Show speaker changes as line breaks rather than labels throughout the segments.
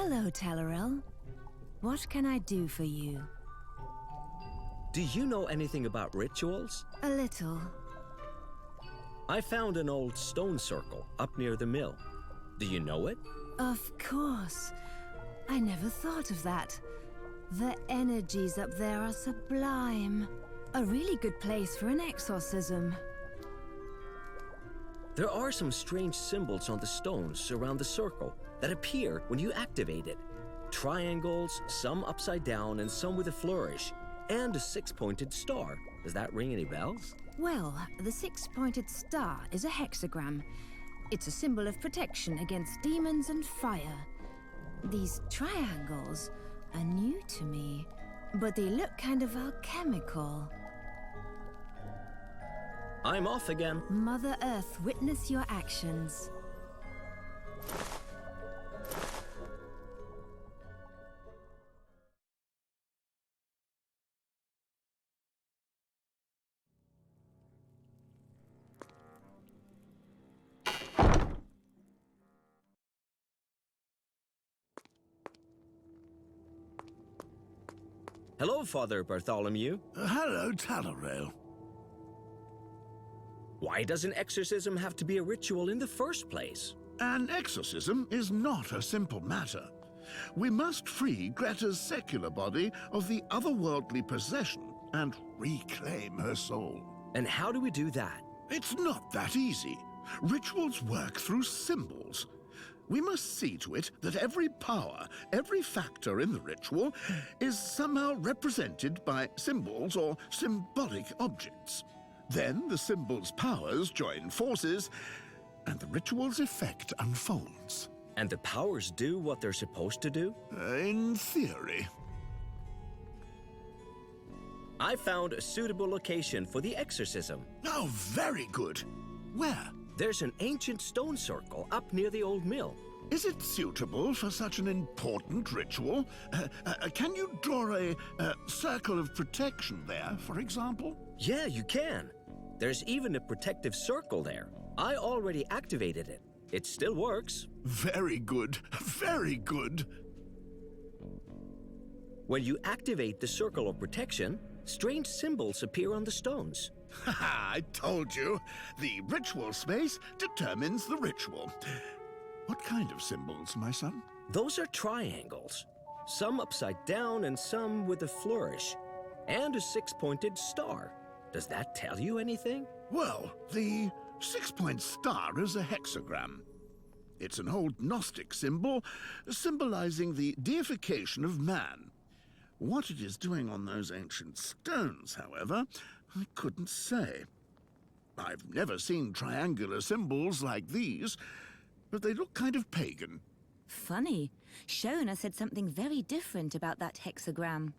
Hello, Tellerel. What can I do for you?
Do you know anything about rituals?
A little.
I found an old stone circle up near the mill. Do you know it?
Of course. I never thought of that. The energies up there are sublime. A really good place for an exorcism.
There are some strange symbols on the stones around the circle that appear when you activate it. Triangles, some upside down and some with a flourish, and a six-pointed star. Does that ring any bells?
Well, the six-pointed star is a hexagram. It's a symbol of protection against demons and fire. These triangles are new to me, but they look kind of alchemical.
I'm off again.
Mother Earth, witness your actions.
Hello, Father Bartholomew.
Hello, Tellerel.
Why does an exorcism have to be a ritual in the first place?
An exorcism is not a simple matter. We must free Greta's secular body of the otherworldly possession and reclaim her soul.
And how do we do that?
It's not that easy. Rituals work through symbols. We must see to it that every power, every factor in the ritual is somehow represented by symbols or symbolic objects. Then the symbol's powers join forces, and the ritual's effect unfolds.
And the powers do what they're supposed to do?
In theory.
I found a suitable location for the exorcism.
Oh, very good. Where?
There's an ancient stone circle up near the old mill.
Is it suitable for such an important ritual? Can you draw a circle of protection there, for example?
Yeah, you can. There's even a protective circle there. I already activated it. It still works.
Very good. Very good.
When you activate the circle of protection, strange symbols appear on the stones.
Haha, I told you. The ritual space determines the ritual. What kind of symbols, my son?
Those are triangles. Some upside down and some with a flourish. And a six-pointed star. Does that tell you anything?
Well, the six-point star is a hexagram. It's an old Gnostic symbol symbolizing the deification of man. What it is doing on those ancient stones, however, I couldn't say. I've never seen triangular symbols like these, but they look kind of pagan.
Funny. Shona said something very different about that hexagram.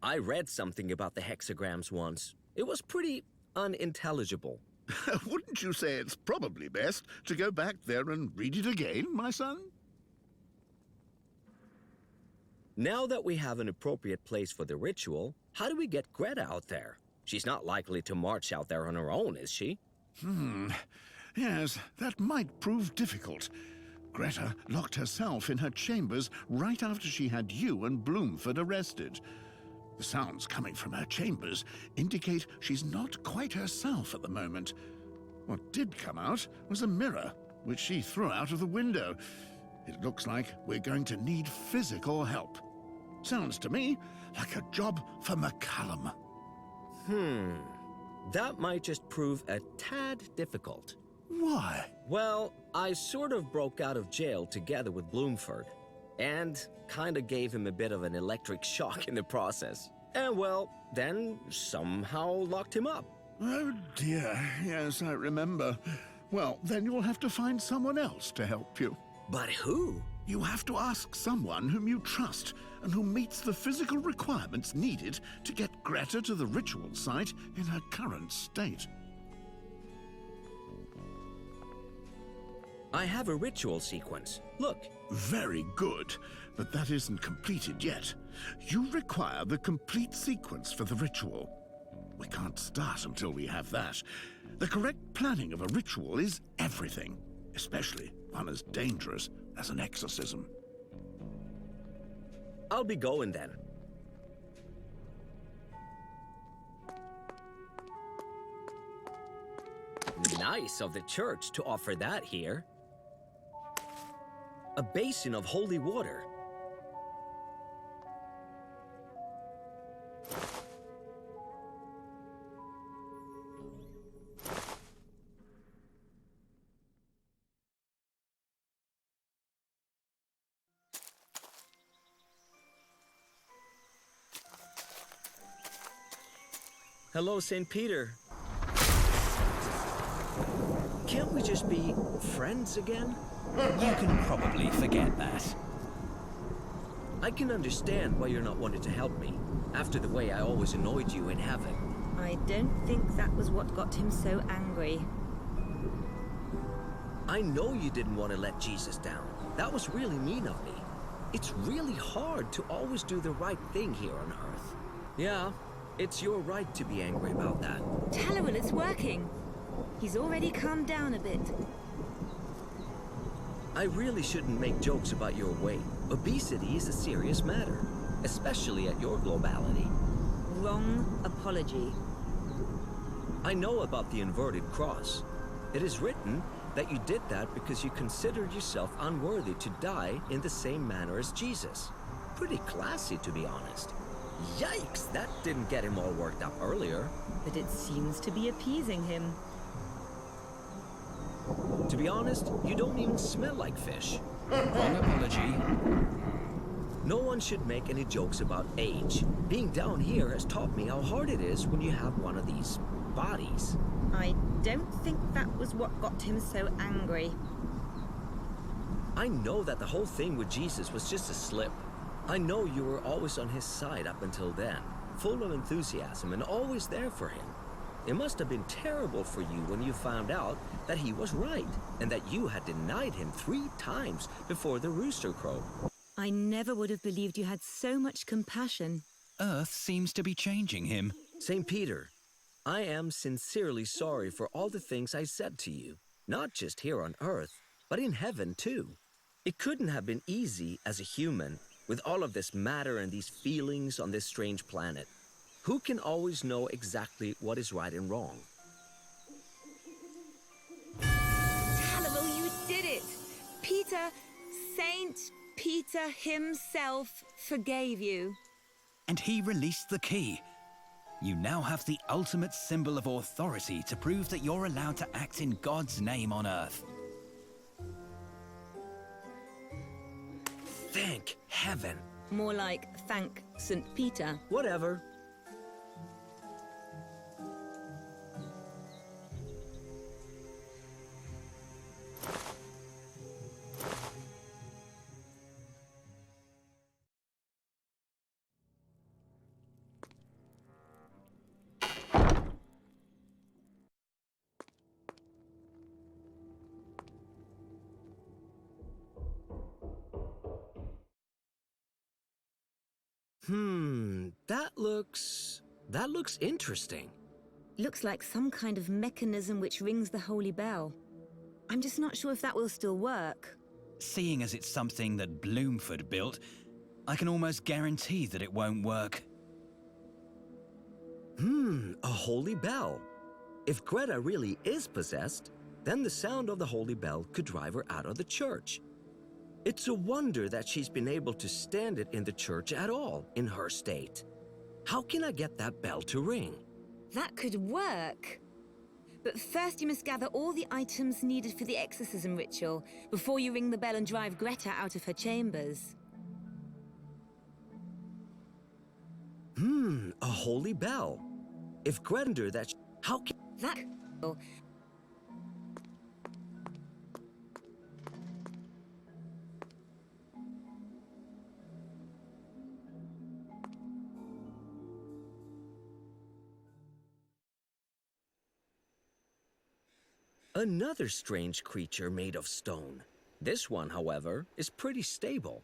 I read something about the hexagrams once. It was pretty unintelligible.
Wouldn't you say it's probably best to go back there and read it again, my son?
Now that we have an appropriate place for the ritual, how do we get Greta out there? She's not likely to march out there on her own, is she?
Yes, that might prove difficult. Greta locked herself in her chambers right after she had you and Bloomford arrested. The sounds coming from her chambers indicate she's not quite herself at the moment. What did come out was a mirror, which she threw out of the window. It looks like we're going to need physical help. Sounds to me like a job for McCallum.
That might just prove a tad difficult.
Why?
Well, I sort of broke out of jail together with Bloomford, and kind of gave him a bit of an electric shock in the process. And well, then somehow locked him up.
Oh dear, yes, I remember. Well, then you'll have to find someone else to help you.
But who?
You have to ask someone whom you trust and who meets the physical requirements needed to get Greta to the ritual site in her current state.
I have a ritual sequence. Look.
Very good, but that isn't completed yet. You require the complete sequence for the ritual. We can't start until we have that. The correct planning of a ritual is everything, especially one as dangerous as an exorcism.
I'll be going then. Nice of the church to offer that here. A basin of holy water. Hello, St. Peter. Can't we just be friends again?
You can probably forget that.
I can understand why you're not wanting to help me, after the way I always annoyed you in heaven.
I don't think that was what got him so angry.
I know you didn't want to let Jesus down. That was really mean of me. It's really hard to always do the right thing here on Earth. Yeah, it's your right to be angry about that.
Tallowyl, it's working. He's already calmed down a bit.
I really shouldn't make jokes about your weight. Obesity is a serious matter, especially at your globality.
Wrong apology.
I know about the inverted cross. It is written that you did that because you considered yourself unworthy to die in the same manner as Jesus. Pretty classy, to be honest. Yikes, that didn't get him all worked up earlier.
But it seems to be appeasing him.
To be honest, you don't even smell like fish.
Wrong apology.
No one should make any jokes about age. Being down here has taught me how hard it is when you have one of these bodies.
I don't think that was what got him so angry.
I know that the whole thing with Jesus was just a slip. I know you were always on his side up until then, full of enthusiasm and always there for him. It must have been terrible for you when you found out that he was right and that you had denied him 3 times before the rooster crowed.
I never would have believed you had so much compassion.
Earth seems to be changing him.
St. Peter, I am sincerely sorry for all the things I said to you, not just here on Earth, but in heaven too. It couldn't have been easy as a human with all of this matter and these feelings on this strange planet. Who can always know exactly what is right and wrong?
Tallowyl, you did it! Peter, Saint Peter himself forgave you.
And he released the key. You now have the ultimate symbol of authority to prove that you're allowed to act in God's name on Earth.
Thank heaven.
More like thank St. Peter.
Whatever. That looks interesting.
Looks like some kind of mechanism which rings the holy bell. I'm just not sure if that will still work.
Seeing as it's something that Bloomford built, I can almost guarantee that it won't work.
A holy bell. If Greta really is possessed, then the sound of the holy bell could drive her out of the church. It's a wonder that she's been able to stand it in the church at all in her state. How can I get that bell to ring?
That could work. But first you must gather all the items needed for the exorcism ritual before you ring the bell and drive Greta out of her chambers.
A holy bell. If Greta that, how can...
That...
Another strange creature made of stone. This one, however, is pretty stable.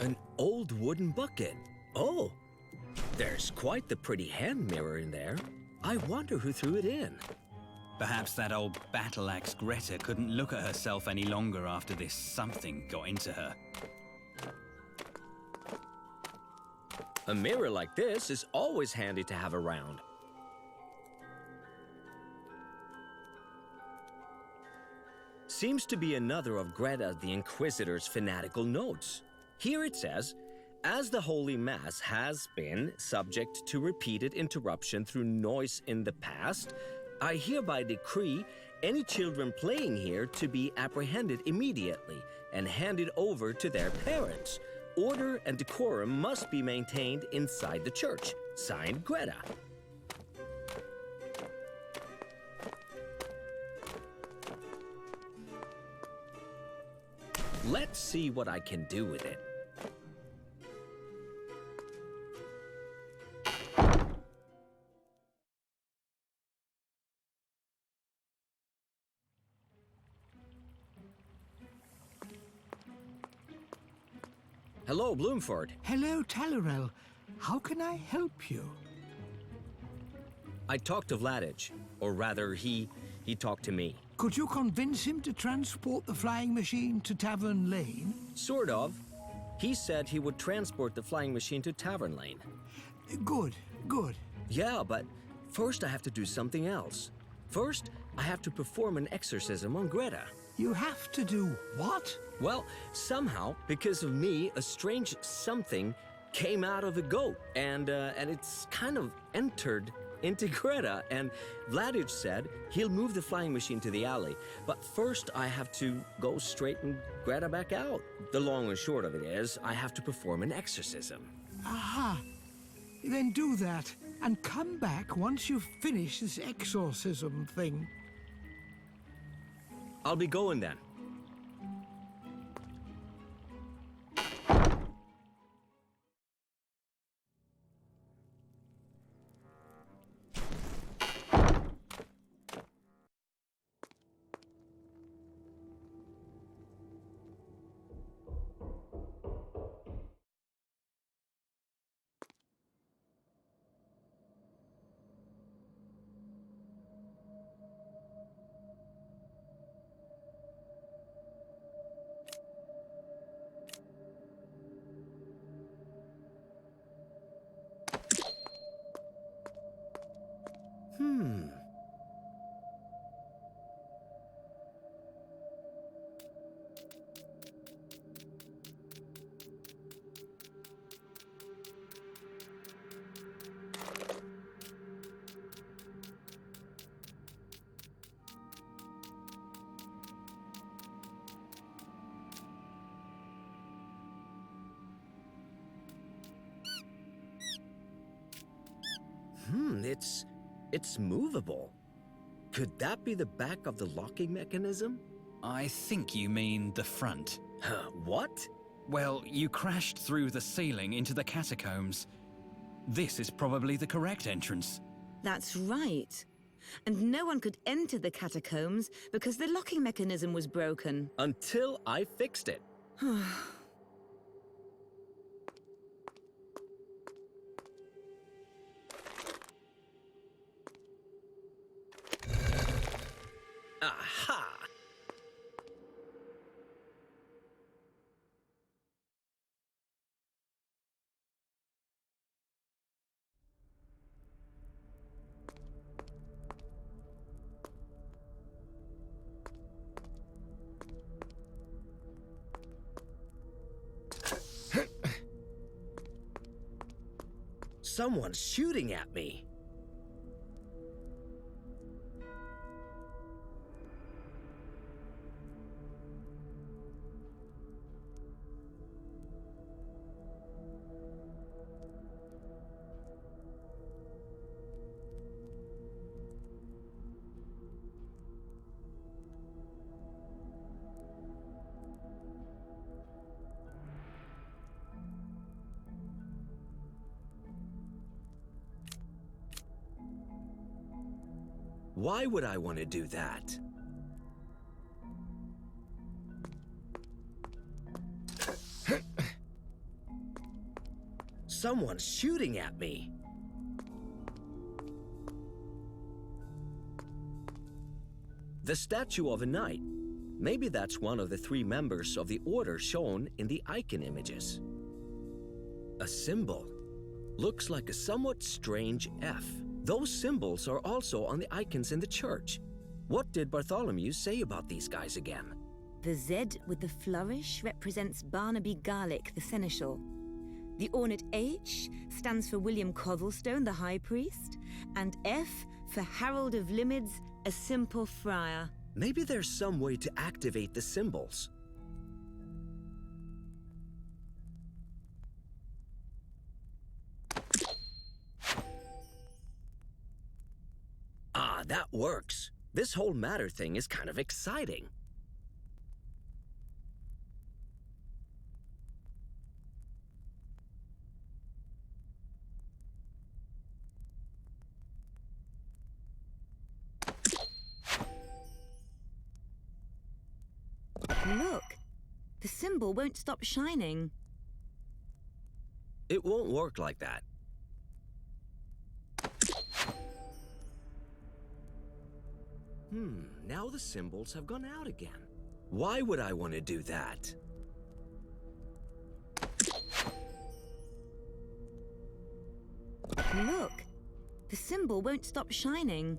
An old wooden bucket. Oh, there's quite the pretty hand mirror in there. I wonder who threw it in.
Perhaps that old battle axe Greta couldn't look at herself any longer after this something got into her.
A mirror like this is always handy to have around. Seems to be another of Greta the Inquisitor's fanatical notes. Here it says, as the Holy Mass has been subject to repeated interruption through noise in the past, I hereby decree any children playing here to be apprehended immediately and handed over to their parents. Order and decorum must be maintained inside the church. Signed, Greta. Let's see what I can do with it. Hello, Bloomford.
Hello, Tallarel. How can I help you?
I talked to Vladich, or rather, he talked to me.
Could you convince him to transport the flying machine to Tavern Lane?
Sort of. He said he would transport the flying machine to Tavern Lane.
Good, good.
Yeah, but first I have to do something else. First, I have to perform an exorcism on Greta.
You have to do what?
Well, somehow, because of me, a strange something came out of the goat, and it's kind of entered into Greta, and Vladich said he'll move the flying machine to the alley, but first I have to go straighten Greta back out. The long and short of it is, I have to perform an exorcism.
Aha. Then do that, and come back once you've finished this exorcism thing.
I'll be going then. It's movable. Could that be the back of the locking mechanism?
I think you mean the front.
What?
Well, you crashed through the ceiling into the catacombs. This is probably the correct entrance.
That's right. And no one could enter the catacombs because the locking mechanism was broken.
Until I fixed it. Aha! Someone's shooting at me. Why would I want to do that? Someone's shooting at me. The statue of a knight. Maybe that's one of the 3 members of the order shown in the icon images. A symbol. Looks like a somewhat strange F. Those symbols are also on the icons in the church. What did Bartholomew say about these guys again?
The Z with the flourish represents Barnaby Garlick, the seneschal. The ornate H stands for William Cothelstone, the high priest, and F for Harold of Lymids, a simple friar.
Maybe there's some way to activate the symbols. Ah, that works. This whole matter thing is kind of exciting.
Look, the symbol won't stop shining.
It won't work like that. Now the symbols have gone out again. Why would I want to do that?
Look, the symbol won't stop shining.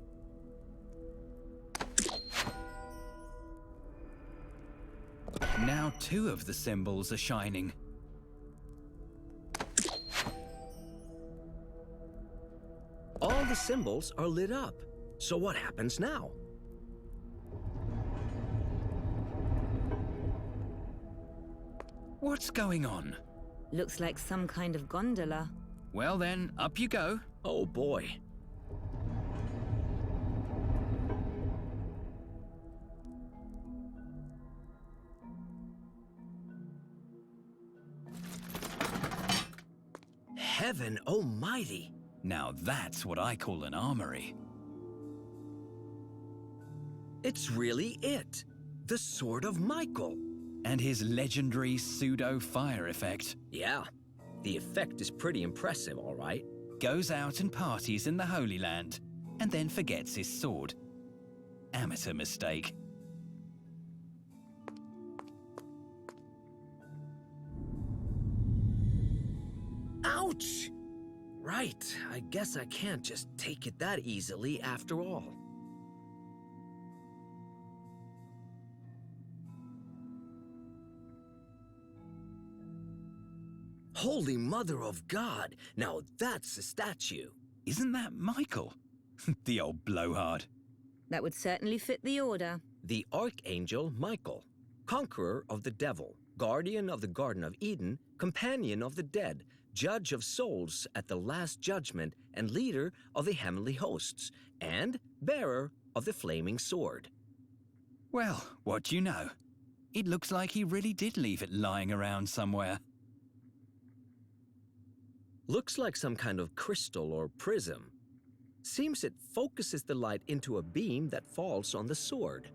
Now 2 of the symbols are shining.
All the symbols are lit up. So what happens now?
What's going on?
Looks like some kind of gondola.
Well then, up you go.
Oh boy. Heaven almighty!
Now that's what I call an armory.
It's really it! The Sword of Michael!
And his legendary pseudo-fire effect.
Yeah, the effect is pretty impressive, all right.
Goes out and parties in the Holy Land, and then forgets his sword. Amateur mistake.
Ouch! Right, I guess I can't just take it that easily after all. Holy Mother of God! Now that's a statue.
Isn't that Michael? The old blowhard.
That would certainly fit the order.
The Archangel Michael, conqueror of the devil, guardian of the Garden of Eden, companion of the dead, judge of souls at the last judgment, and leader of the heavenly hosts, and bearer of the flaming sword.
Well, what do you know? It looks like he really did leave it lying around somewhere.
Looks like some kind of crystal or prism. Seems it focuses the light into a beam that falls on the sword.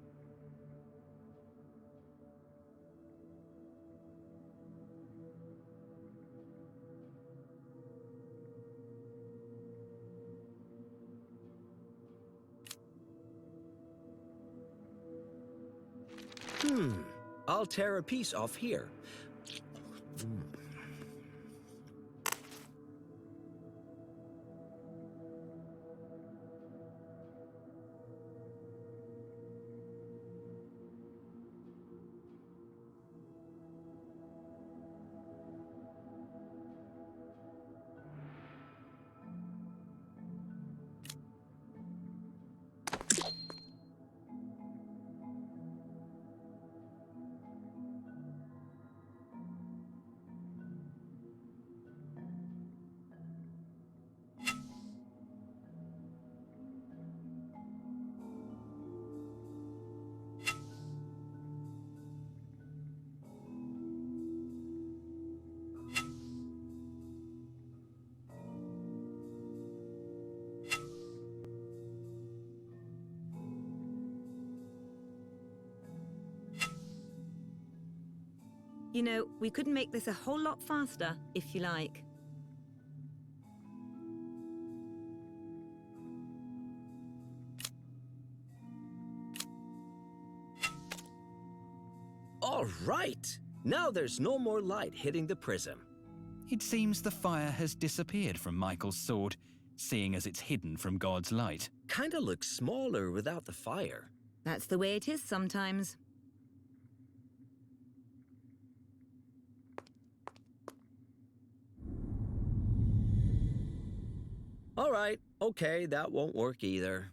I'll tear a piece off here.
You know, we could make this a whole lot faster, if you like.
All right! Now there's no more light hitting the prism.
It seems the fire has disappeared from Michael's sword, seeing as it's hidden from God's light.
Kinda looks smaller without the fire.
That's the way it is sometimes.
All right, okay, that won't work either.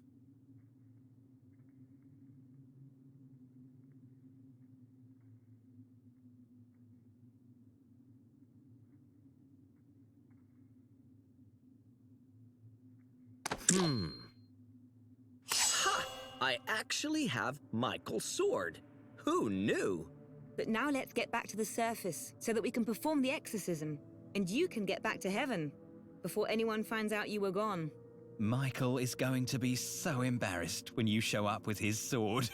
Ha! I actually have Michael's sword. Who knew?
But now let's get back to the surface so that we can perform the exorcism. And you can get back to heaven before anyone finds out you were gone.
Michael is going to be so embarrassed when you show up with his sword.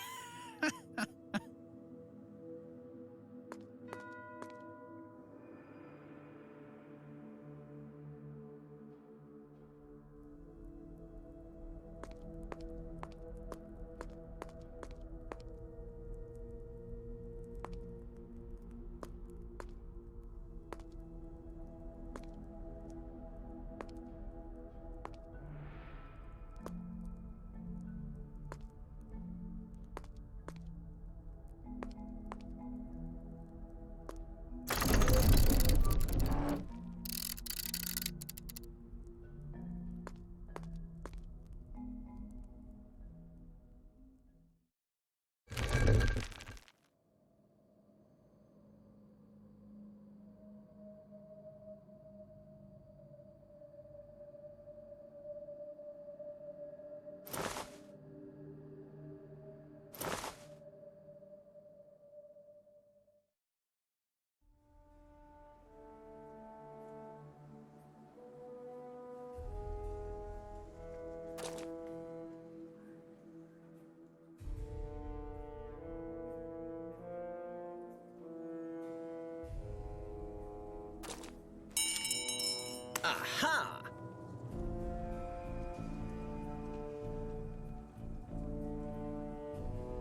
Aha!